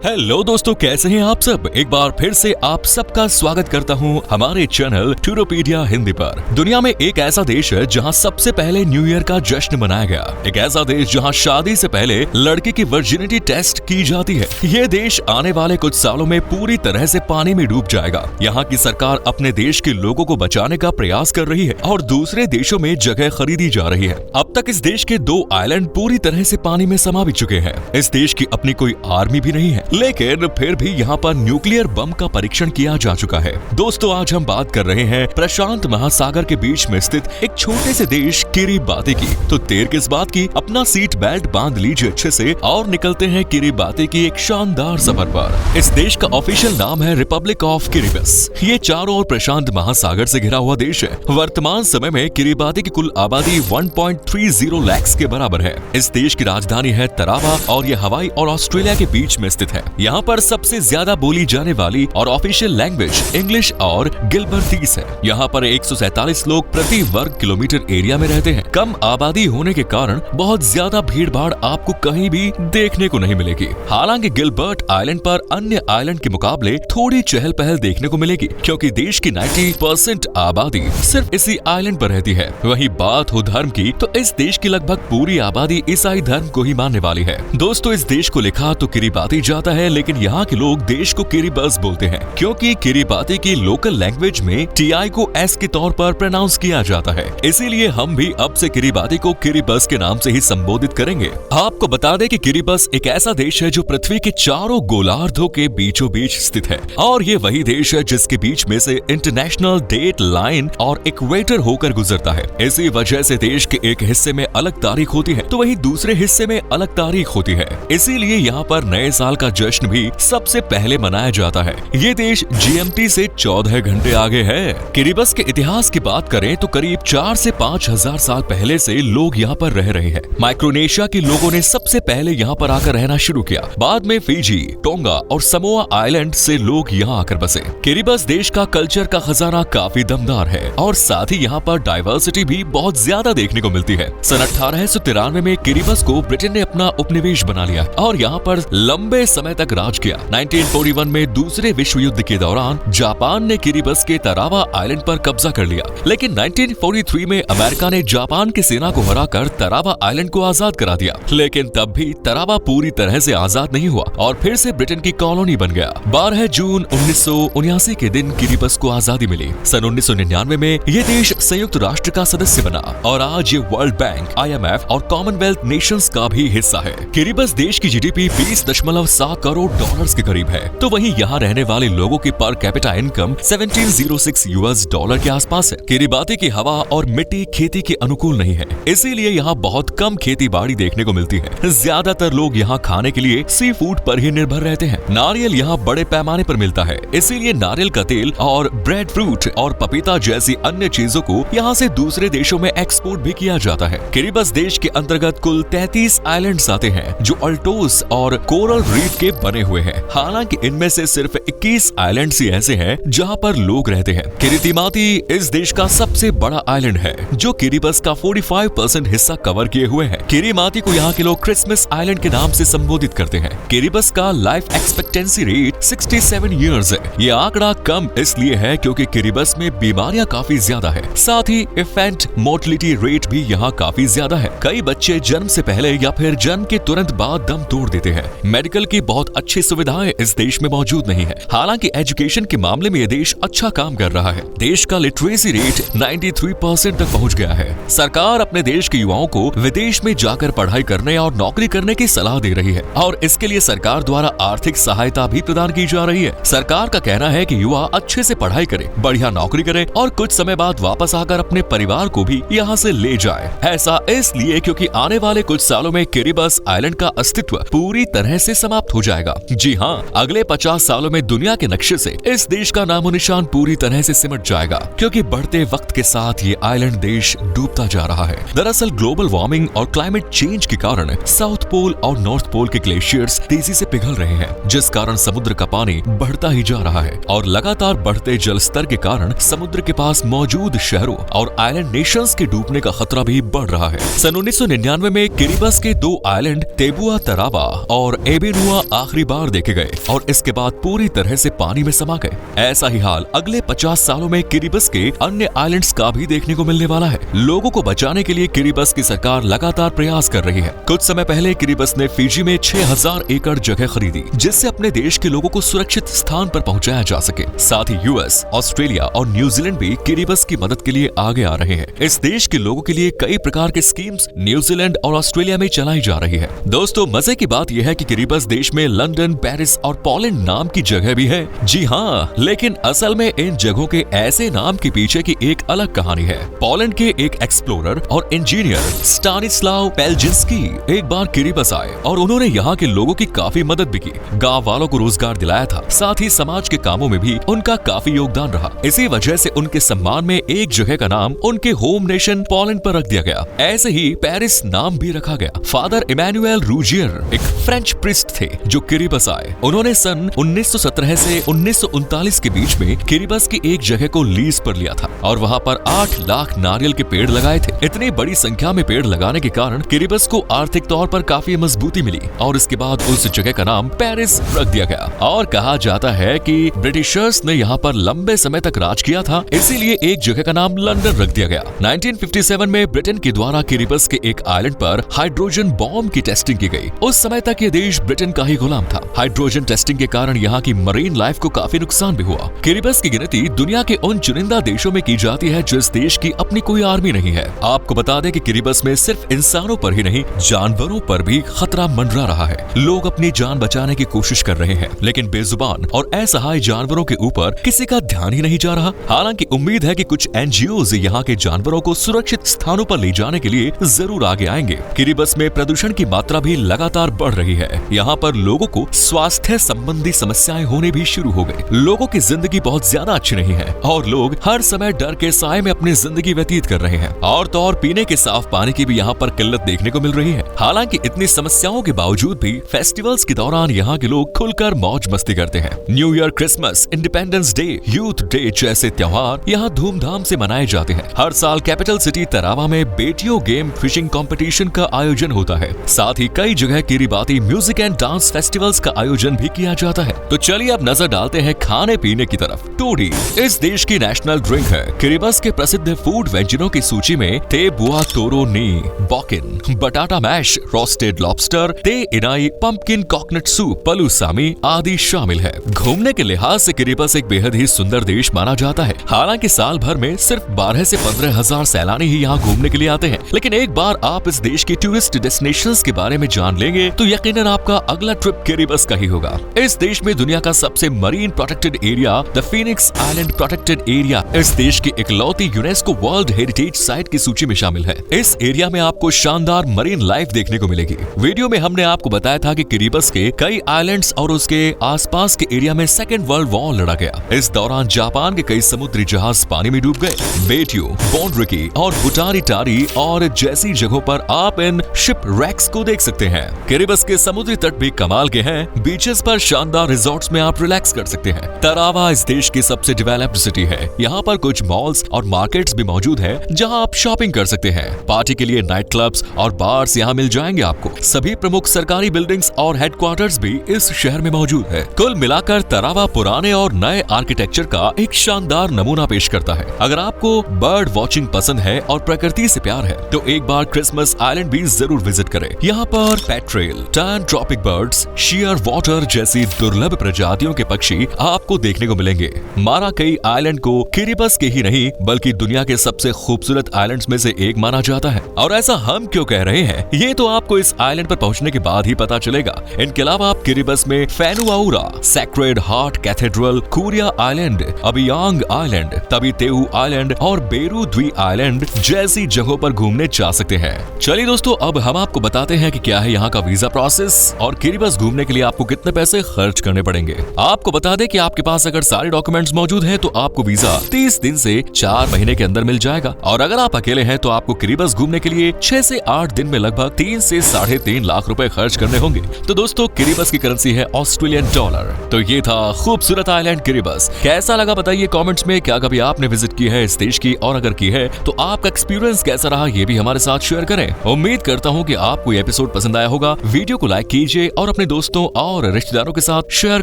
Hello दोस्तों, कैसे हैं आप सब। एक बार फिर से आप सबका स्वागत करता हूं हमारे चैनल टूरोपीडिया हिंदी पर। दुनिया में एक ऐसा देश है जहां सबसे पहले न्यू ईयर का जश्न मनाया गया। एक ऐसा देश जहां शादी से पहले लड़के की वर्जिनिटी टेस्ट की जाती है। ये देश आने वाले कुछ सालों में पूरी तरह से पानी में डूब जाएगा। यहाँ की सरकार अपने देश के लोगों को बचाने का प्रयास कर रही है और दूसरे देशों में जगह खरीदी जा रही है। अब तक इस देश के 2 आइलैंड पूरी तरह से पानी में समा भी चुके हैं। इस देश की अपनी कोई आर्मी भी नहीं है, लेकिन फिर भी यहाँ पर न्यूक्लियर बम का परीक्षण किया जा चुका है। दोस्तों, आज हम बात कर रहे हैं प्रशांत महासागर के बीच में स्थित एक छोटे से देश किरिबाती की। तो देर किस बात की, अपना सीट बेल्ट बांध लीजिए अच्छे से और निकलते हैं किरिबाती की एक शानदार सफर पर। इस देश का ऑफिशियल नाम है रिपब्लिक ऑफ किरिबस। ये चारों ओर प्रशांत महासागर से घिरा हुआ देश है। वर्तमान समय में किरिबाती की कुल आबादी 1.30 लाख के बराबर है। इस देश की राजधानी है तरावा और ये हवाई और ऑस्ट्रेलिया के बीच में स्थित है। यहाँ पर सबसे ज्यादा बोली जाने वाली और ऑफिशियल लैंग्वेज इंग्लिश और गिलबर्टीस है। यहाँ पर 147 लोग प्रति वर्ग किलोमीटर एरिया में रहते हैं। कम आबादी होने के कारण बहुत ज्यादा भीड़ भाड़ आपको कहीं भी देखने को नहीं मिलेगी। हालांकि गिलबर्ट आइलैंड पर अन्य आइलैंड के मुकाबले थोड़ी चहल पहल देखने को मिलेगी, क्योंकि देश की 90% आबादी सिर्फ इसी आइलैंड पर रहती है। वही बात हो धर्म की, तो इस देश की लगभग पूरी आबादी ईसाई धर्म को ही मानने वाली है। दोस्तों, इस देश को लिखा तो किरिबाती जाता है, लेकिन यहाँ के लोग देश को किरिबस बोलते हैं, क्योंकि किरिबाती की लोकल लैंग्वेज में टीआई को एस के तौर पर प्रोनाउंस किया जाता है। इसीलिए हम भी अब से किरिबाती को किरिबस के नाम से ही संबोधित करेंगे। आपको बता दें कि किरिबस एक ऐसा देश है जो पृथ्वी के चारों गोलार्धों के बीचों बीच स्थित है, और ये वही देश है जिसके बीच में से इंटरनेशनल डेट लाइन और इक्वेटर होकर गुजरता है। इसी वजह से देश के एक हिस्से में अलग तारीख होती है तो वही दूसरे हिस्से में अलग तारीख होती है। इसीलिए यहाँ पर नए साल का जश्न भी सबसे पहले मनाया जाता है। ये देश जीएमटी से 14 घंटे आगे है। किरिबस के इतिहास की बात करें तो करीब 4 से 5 हजार साल पहले से लोग यहाँ पर रह रहे हैं। माइक्रोनेशिया के लोगों ने सबसे पहले यहाँ पर आकर रहना शुरू किया। बाद में फिजी, टोंगा और समोआ आइलैंड से लोग यहाँ आकर बसे। किरिबस देश का कल्चर का खजाना काफी दमदार है और साथ ही यहाँ पर डाइवर्सिटी भी बहुत ज्यादा देखने को मिलती है। सन 1893 में किरिबस को ब्रिटेन ने अपना उपनिवेश बना लिया और यहाँ पर लंबे समय तक राज किया। 1941 में दूसरे विश्व युद्ध के दौरान जापान ने किरिबस के तरावा आइलैंड पर कब्जा कर लिया, लेकिन 1943 में अमेरिका ने जापान की सेना को हराकर तरावा आइलैंड को आजाद करा दिया। लेकिन तब भी तरावा पूरी तरह से आजाद नहीं हुआ और फिर से ब्रिटेन की कॉलोनी बन गया। 12 जून 1979 के दिन किरिबस को आजादी मिली। सन 1999 में ये देश संयुक्त राष्ट्र का सदस्य बना और आज ये वर्ल्ड बैंक, IMF और कॉमनवेल्थ नेशंस का भी हिस्सा है। किरिबस देश की जीडीपी 20.7 करोड़ डॉलर्स के करीब है, तो वहीं यहाँ रहने वाले लोगों की per capita income 1706 US dollar के आसपास है। किरिबाती की हवा और मिट्टी खेती के अनुकूल नहीं है, इसीलिए यहाँ बहुत कम खेती बाड़ी देखने को मिलती है। ज्यादातर लोग यहाँ खाने के लिए सी फूड पर ही निर्भर रहते हैं। नारियल यहाँ बड़े पैमाने पर मिलता है, इसीलिए नारियल का तेल और ब्रेड फ्रूट और पपीता जैसी अन्य चीजों को यहाँ से दूसरे देशों में एक्सपोर्ट भी किया जाता है। किरिबस देश के अंतर्गत कुल 33 आइलैंड्स आते हैं जो अल्टोस और कोरल रीफ के बने हुए हैं। हालांकि इनमें से सिर्फ 21 आइलैंड्स ही ऐसे हैं जहां पर लोग रहते हैं। किरितिमाती इस देश का सबसे बड़ा आइलैंड है जो किरिबस का 45% हिस्सा कवर किए हुए है। किरिमाती को यहाँ के लोग क्रिसमस आइलैंड के नाम से संबोधित करते हैं। किरिबस का लाइफ एक्सपेक्टेंसी रेट 67 ईयर्स है। ये आंकड़ा कम इसलिए है क्योंकि किरिबस में बीमारियां काफी ज्यादा है। साथ ही इन्फेंट मोर्टलिटी रेट भी यहाँ काफी ज्यादा है। कई बच्चे जन्म से पहले या फिर जन्म के तुरंत बाद दम तोड़ देते हैं। मेडिकल की बहुत अच्छी सुविधाएं इस देश में मौजूद नहीं है। हालांकि एजुकेशन के मामले में ये देश अच्छा काम कर रहा है। देश का लिटरेसी रेट 93% तक पहुंच गया है। सरकार अपने देश के युवाओं को विदेश में जाकर पढ़ाई करने और नौकरी करने की सलाह दे रही है और इसके लिए सरकार द्वारा आर्थिक सहायता भी प्रदान की जा रही है। सरकार का कहना है कि युवा अच्छे से पढ़ाई करे, बढ़िया नौकरी करे और कुछ समय बाद वापस आकर अपने परिवार को भी यहाँ से ले जाए। ऐसा इसलिए क्योंकि आने वाले कुछ सालों में किरिबस आइलैंड का अस्तित्व पूरी तरह से समाप्त हो जाएगा। जी हाँ, अगले 50 सालों में दुनिया के नक्शे से इस देश का नामो निशान पूरी तरह से सिमट जाएगा, क्योंकि बढ़ते वक्त के साथ ये आइलैंड देश डूबता जा रहा है। दरअसल ग्लोबल वार्मिंग और क्लाइमेट चेंज के कारण साउथ पोल और नॉर्थ पोल के ग्लेशियर्स तेजी से पिघल रहे हैं, जिस कारण समुद्र का पानी बढ़ता ही जा रहा है और लगातार बढ़ते जल स्तर के कारण समुद्र के पास मौजूद शहरों और आइलैंड नेशंस के डूबने का खतरा भी बढ़ रहा है। सन 1999 में किरिबस के 2 आइलैंड तेबुआ तरावा और एबेनुआ आखिरी बार देखे गए और इसके बाद पूरी तरह से पानी में समा गए। ऐसा ही हाल अगले 50 सालों में किरिबस के अन्य आइलैंड्स का भी देखने को मिलने वाला है। लोगों को बचाने के लिए किरिबस की सरकार लगातार प्रयास कर रही है। कुछ समय पहले किरिबस ने फिजी में 6000 एकड़ जगह खरीदी, जिससे अपने देश के लोगों को सुरक्षित स्थान पर पहुंचाया जा सके। साथ ही यूएस, ऑस्ट्रेलिया और न्यूजीलैंड भी किरिबस की मदद के लिए आगे आ रहे हैं। इस देश के लोगों के लिए कई प्रकार के स्कीम्स न्यूजीलैंड और ऑस्ट्रेलिया में चलाई जा रही है। दोस्तों, मजे की बात यह है कि किरिबस देश में लंदन, पेरिस और पोलैंड नाम की जगह भी है। जी हाँ, लेकिन असल में इन जगहों के ऐसे नाम के पीछे की एक अलग कहानी है। पोलैंड के एक एक्सप्लोरर और इंजीनियर स्टानिस्लाव पेलजिंस्की एक बार किरिबस आए और उन्होंने यहाँ के लोगों की काफी मदद भी की। गाँव वालों को रोजगार दिलाया था, साथ ही समाज के कामों में भी उनका काफी योगदान रहा। इसी वजह से उनके सम्मान में एक जगह का नाम उनके होम नेशन पोलैंड पर रख दिया गया। ऐसे ही पेरिस नाम भी रखा गया। फादर इमैनुएल रूजियर एक फ्रेंच प्रिस्ट थे जो किरिबस आए। उन्होंने सन 1917 से 1939 के बीच में किरिबस की एक जगह को लीज पर लिया था और वहाँ पर 8 लाख नारियल के पेड़ लगाए थे। इतनी बड़ी संख्या में पेड़ लगाने के कारण किरिबस को आर्थिक तौर पर काफी मजबूती मिली और इसके बाद उस जगह का नाम पेरिस रख दिया गया। और कहा जाता है कि ब्रिटिशर्स ने यहाँ पर लंबे समय तक राज किया था, इसीलिए एक जगह का नाम लंदन रख दिया गया। 1957 में ब्रिटेन के द्वारा किरिबस के एक आइलैंड पर हाइड्रोजन बॉम्ब की टेस्टिंग की गई। उस समय तक ये देश ब्रिटेन का ही गुलाम था। हाइड्रोजन टेस्टिंग के कारण यहाँ की मरीन लाइफ को काफी नुकसान भी हुआ। किरिबस की गिनती दुनिया के उन चुनिंदा देशों में की जाती है जिस देश की अपनी कोई आर्मी नहीं है। आपको बता दें कि किरिबस में सिर्फ इंसानों पर ही नहीं, जानवरों पर भी खतरा मंडरा रहा है। लोग अपनी जान बचाने की कोशिश कर रहे हैं, लेकिन बेजुबान और असहाय जानवरों के ऊपर किसी का ध्यान ही नहीं जा रहा। हालांकि उम्मीद है कि कुछ एनजीओज यहाँ के जानवरों को सुरक्षित स्थानों पर ले जाने के लिए जरूर आगे आएंगे। किरिबस में प्रदूषण की मात्रा भी लगातार बढ़ रही है। यहाँ पर लोगों को स्वास्थ्य संबंधी समस्याएं होने भी शुरू हो गई। लोगों की जिंदगी बहुत ज्यादा अच्छी नहीं है और लोग हर समय डर के साए में अपनी जिंदगी व्यतीत कर रहे हैं। और तो और पीने के साफ पानी की भी यहाँ पर किल्लत देखने को मिल रही है। हालांकि इतनी समस्याओं के बावजूद भी फेस्टिवल्स के दौरान यहाँ के लोग खुलकर मौज मस्ती करते हैं। New year, Christmas, independence day, youth day जैसे त्योहार यहाँ धूमधाम से मनाए जाते हैं। हर साल कैपिटल सिटी तरावा में बेटियों गेम फिशिंग कंपटीशन का आयोजन होता है। साथ ही कई जगह Kiribati music and dance festivals का आयोजन भी किया जाता है। तो चलिए अब नजर डालते हैं खाने पीने की तरफ। टोडी इस देश की नेशनल ड्रिंक है। किरिबस के प्रसिद्ध फूड व्यंजनों की सूची में ते बुआ तोरो नी, बॉकिन, बटाटा मैश, रोस्टेड लॉबस्टर, ते इनाई, पंपकिन कोकोनट सूप, पलूसामी आदि शामिल है। घूमने के लिहाज से किरिबस एक बेहद ही सुंदर देश माना जाता है। हालांकि साल भर में सिर्फ 12 से 15 हजार सैलानी ही यहाँ घूमने के लिए आते हैं, लेकिन एक बार आप इस देश की टूरिस्ट डेस्टिनेशंस के बारे में जान लेंगे तो यकीनन आपका अगला ट्रिप किरिबस का ही होगा। इस देश में दुनिया का सबसे marine protected area the Phoenix island protected area इस देश की इकलौती यूनेस्को वर्ल्ड हेरिटेज साइट की सूची में शामिल है। इस एरिया में आपको शानदार मरीन लाइफ देखने को मिलेगी। वीडियो में हमने आपको बताया था कि किरिबस के कई आइलैंड्स और उसके आसपास के एरिया में सेकेंड वर्ल्ड वॉर लड़ा गया। इस दौरान जापान के कई समुद्री जहाज पानी में डूब गए। बेटियो, बॉन्ड्रिकी और बुटारी टारी और जैसी जगहों पर आप इन शिप रैक्स को देख सकते हैं। किरिबस के समुद्री तट भी कमाल के हैं। बीचेस पर शानदार रिजॉर्ट्स में आप रिलैक्स कर सकते हैं। तरावा इस देश की सबसे डेवलप्ड सिटी है। यहाँ पर कुछ मॉल्स और मार्केट्स भी मौजूद है जहाँ आप शॉपिंग कर सकते हैं। पार्टी के लिए नाइट क्लब्स और बार्स यहाँ मिल जाएंगे आपको। सभी प्रमुख सरकारी बिल्डिंग्स और हेडक्वार्टर्स भी इस शहर में मौजूद है। कुल मिलाकर तरावा पुराने और नए आर्किटेक्चर का एक शानदार नमूना पेश करता है। अगर आपको बर्ड वॉचिंग पसंद है और प्रकृति से प्यार है तो एक बार क्रिसमस आइलैंड भी जरूर विजिट करें। यहाँ पर petrel, tern tropic birds, shearwater जैसी दुर्लभ प्रजातियों के पक्षी आपको देखने को मिलेंगे। माराकई आइलैंड को किरिबस के ही नहीं बल्कि दुनिया के सबसे खूबसूरत आइलैंड्स में से एक माना जाता है। और ऐसा हम क्यों कह रहे हैं ये तो आपको इस आइलैंड पर पहुंचने के बाद ही पता चलेगा। इनके अलावा आप किरिबस में फेनुआउरा, सैक्रेड हार्ट कैथेड्रल, कुरिया आइलैंड, अबियांग आइलैंड, तबीतेउ आइलैंड और बेरू द्वी आइलैंड जैसी जगहों पर घूमने जा सकते हैं। चलिए दोस्तों, अब हम आपको बताते हैं कि क्या है यहाँ का वीजा प्रोसेस और किरिबस घूमने के लिए आपको कितने पैसे खर्च करने पड़ेंगे। आपको बता दें कि आपके पास अगर सारे डॉक्यूमेंट्स मौजूद हैं तो आपको वीजा 30 दिन से 4 महीने के अंदर मिल जाएगा। और अगर आप अकेले हैं तो आपको किरिबस घूमने के लिए 6 से 8 दिन में लगभग 3 से 3.5 लाख रुपए खर्च करने होंगे। तो दोस्तों, किरिबस की करेंसी है ऑस्ट्रेलियन डॉलर। तो ये था खूबसूरत आइलैंड किरिबस। कैसा लगा बताइए कमेंट्स में। क्या कभी आपने विजिट की है इस देश की, और अगर की है तो आपका एक्सपीरियंस कैसा रहा ये भी हमारे साथ शेयर करें। उम्मीद करता हूँ कि आपको ये एपिसोड पसंद आया होगा। वीडियो को लाइक कीजिए और अपने दोस्तों और रिश्तेदारों के साथ शेयर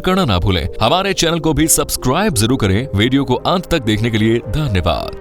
करना ना भूलें। हमारे चैनल को भी सब्सक्राइब जरूर करें। वीडियो को अंत तक देखने के लिए धन्यवाद।